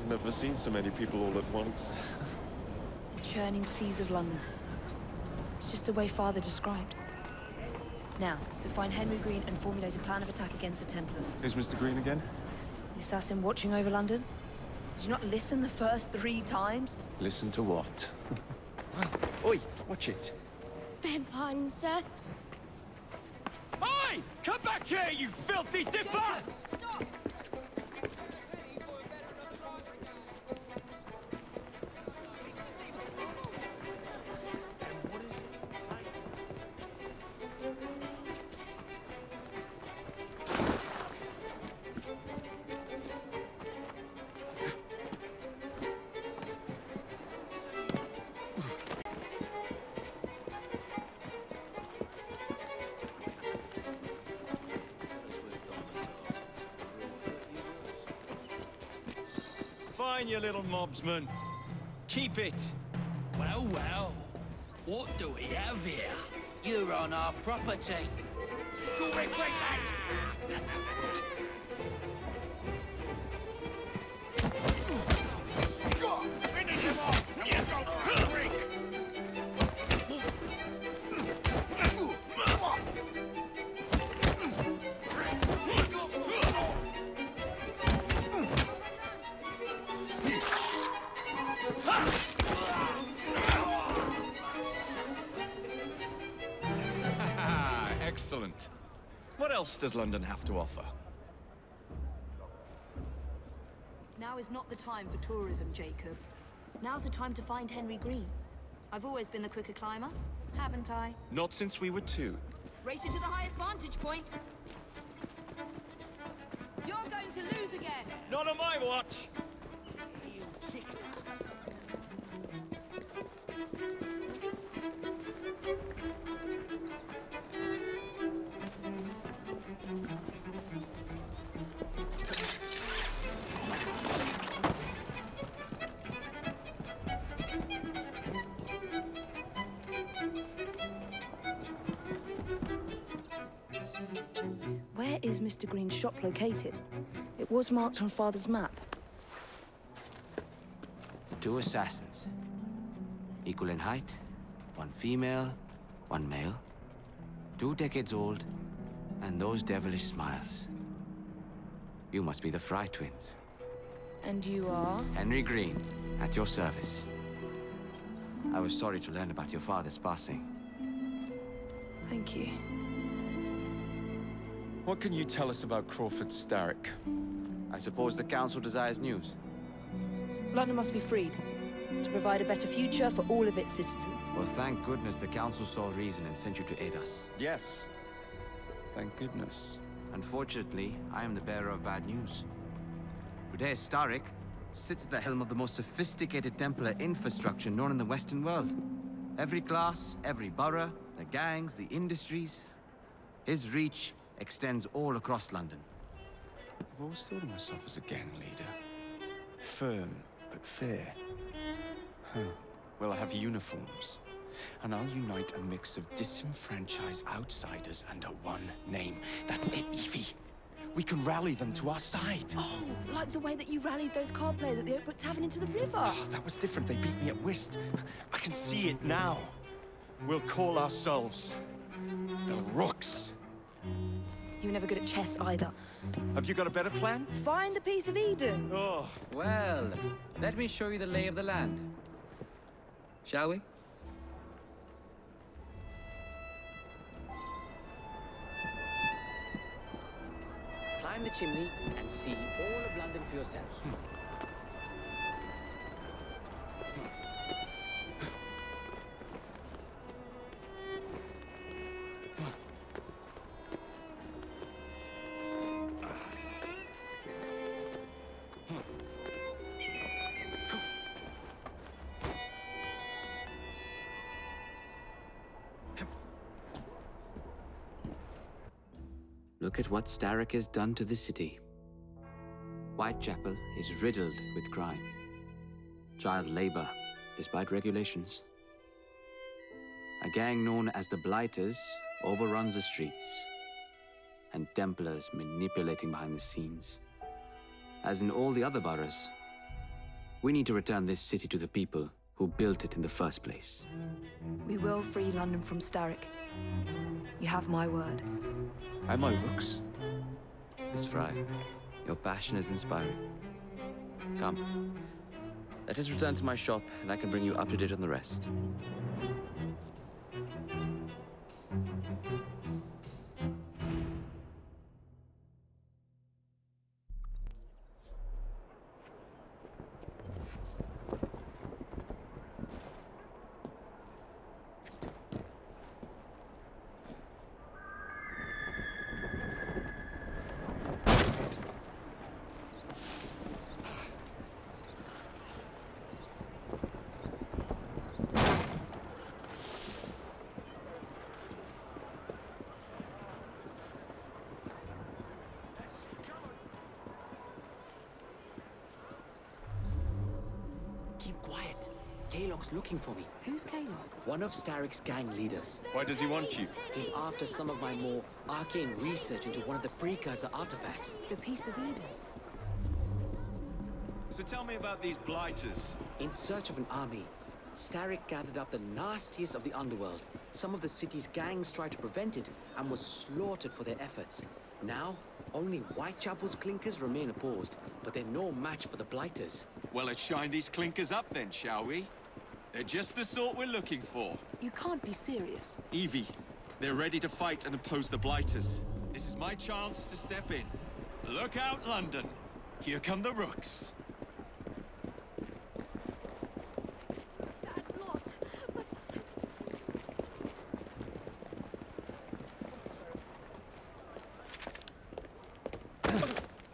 Never seen so many people all at once. The churning seas of London. It's just the way Father described. Now, to find Henry Green and formulate a plan of attack against the Templars. Who's Mr. Green again? The assassin watching over London? Did you not listen the first 3 times? Listen to what? Oi, watch it. Beg pardon, sir. Oi! Come back here, you filthy dipper! Jacob, stop! Fine, you little mobsman. Keep it. Well, well. What do we have here? You're on our property. You regret it! Finish him off! You don't freak! Excellent. What else does London have to offer? Now is not the time for tourism, Jacob. Now's the time to find Henry Green. I've always been the quicker climber, haven't I? Not since we were 2. Race you to the highest vantage point. You're going to lose again. Not on my watch! Where is Mr. Green's shop located? It was marked on Father's map. 2 assassins. Equal in height, 1 female, 1 male. 2 decades old, and those devilish smiles. You must be the Fry twins. And you are? Henry Green, at your service. I was sorry to learn about your father's passing. Thank you. What can you tell us about Crawford Starrick? I suppose the Council desires news. London must be freed, to provide a better future for all of its citizens. Well, thank goodness the Council saw reason and sent you to aid us. Yes. Thank goodness. Unfortunately, I am the bearer of bad news. Today, Starrick sits at the helm of the most sophisticated Templar infrastructure known in the Western world. Every class, every borough, the gangs, the industries. His reach extends all across London. I've always thought of myself as a gang leader. Firm, but fair. Huh. Well, I have uniforms. And I'll unite a mix of disenfranchised outsiders under one name. That's it, Evie. We can rally them to our side. Oh, like the way that you rallied those card players at the Oakbrook Tavern into the river. Oh, that was different. They beat me at whist. I can see it now. We'll call ourselves the Rooks. You were never good at chess either. Have you got a better plan? Find the piece of Eden. Oh, Well, let me show you the lay of the land. Shall we? Climb the chimney and see all of London for yourselves. Look at what Starrick has done to the city. Whitechapel is riddled with crime. Child labor, despite regulations. A gang known as the Blighters overruns the streets. And Templars manipulating behind the scenes. As in all the other boroughs, We need to return this city to the people who built it in the first place. We will free London from Starrick. You have my word. And my looks. Miss Fry, your passion is inspiring. Come. Let us return to my shop, and I can bring you up to date on the rest. Keep quiet. Kalog's looking for me. Who's Kalog? One of Starrick's gang leaders. Why does he want you? He's after some of my more arcane research into one of the precursor artifacts. The Piece of Eden. So tell me about these blighters. In search of an army, Starrick gathered up the nastiest of the underworld. Some of the city's gangs tried to prevent it and was slaughtered for their efforts. Now, only Whitechapel's clinkers remain opposed, but they're no match for the blighters. Well, let's shine these clinkers up then, shall we? They're just the sort we're looking for. You can't be serious. Evie, they're ready to fight and oppose the blighters. This is my chance to step in. Look out, London. Here come the rooks. That lot.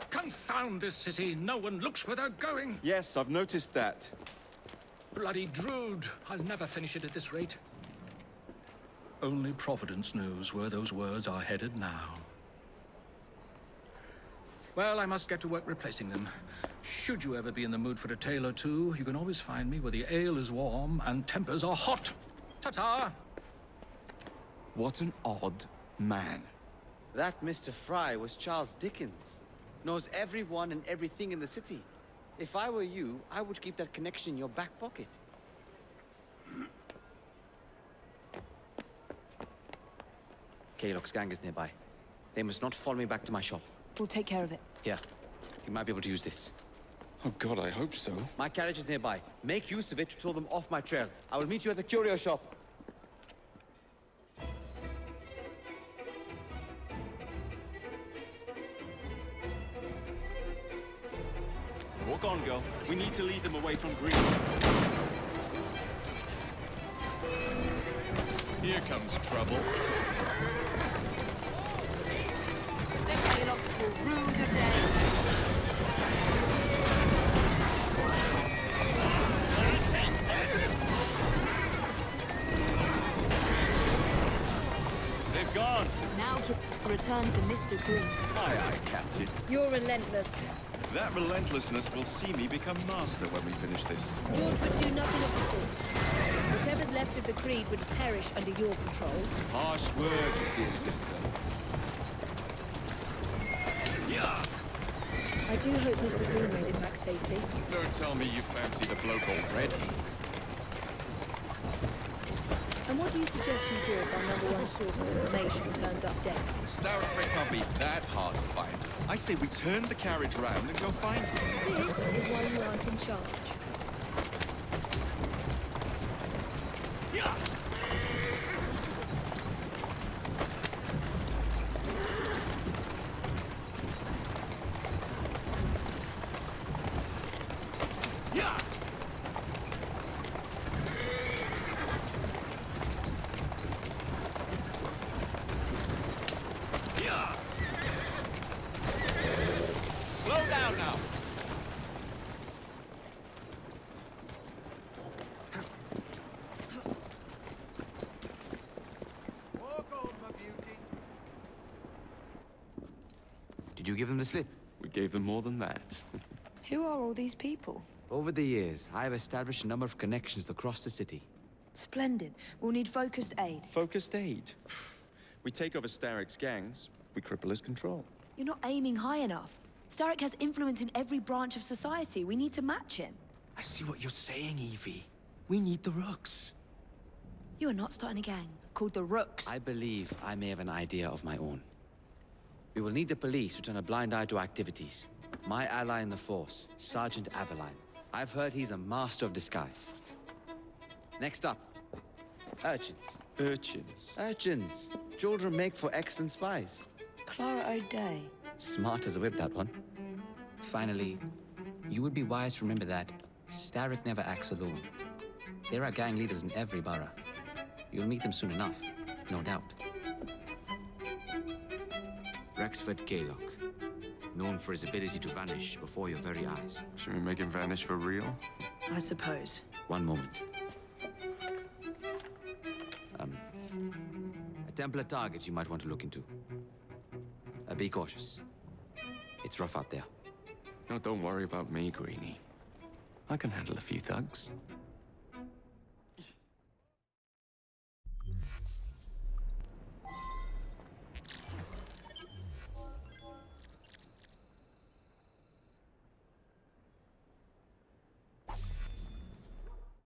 Confound this city. No one looks where they're going. Yes, I've noticed that. Bloody Drood. I'll never finish it at this rate. Only Providence knows where those words are headed now. Well, I must get to work replacing them. Should you ever be in the mood for a tale or two, you can always find me where the ale is warm and tempers are hot. Ta-ta! What an odd man. That Mr. Fry was Charles Dickens. Knows everyone and everything in the city. If I were you, I would keep that connection in your back pocket. Kalog's gang is nearby. They must not follow me back to my shop. We'll take care of it. Here, you might be able to use this. Oh God, I hope so. My carriage is nearby. Make use of it to throw them off my trail. I will meet you at the curio shop. Walk on, girl. We need to lead them away from Green. Here comes trouble. The Kalog will rue the day. They've gone. Now to return to Mr. Green. Aye, aye, Captain. You're relentless. That relentlessness will see me become master when we finish this. George would do nothing of the sort. Whatever's left of the Creed would perish under your control. Harsh words, dear sister. Yeah. I do hope Mr. Green made it back safely. Don't tell me you fancy the bloke already. And what do you suggest we do if our #1 source of information turns up dead? Starrick can't be that hard to find. I say we turn the carriage round and go find him. This is why you aren't in charge. Yeah. Yeah. Yeah. Slow down now. Did you give them the slip? We gave them more than that. Who are all these people? Over the years, I have established a number of connections across the city. Splendid. We'll need focused aid. Focused aid. We take over Starrick's gangs, we cripple his control. You're not aiming high enough. Starrick has influence in every branch of society. We need to match him. I see what you're saying, Evie. We need the Rooks. You are not starting a gang called the Rooks. I believe I may have an idea of my own. We will need the police to turn a blind eye to activities. My ally in the force, Sergeant Aberline. I've heard he's a master of disguise. Next up, urchins. Urchins? Urchins. Children make for excellent spies. Clara O'Day. Smart as a whip, that one. Finally, you would be wise to remember that Starrick never acts alone. There are gang leaders in every borough. You'll meet them soon enough, no doubt. Rexford Gaylock, known for his ability to vanish before your very eyes. Should we make him vanish for real? I suppose. One moment. A Templar target you might want to look into. Be cautious. It's rough out there. No, don't worry about me, Greenie. I can handle a few thugs.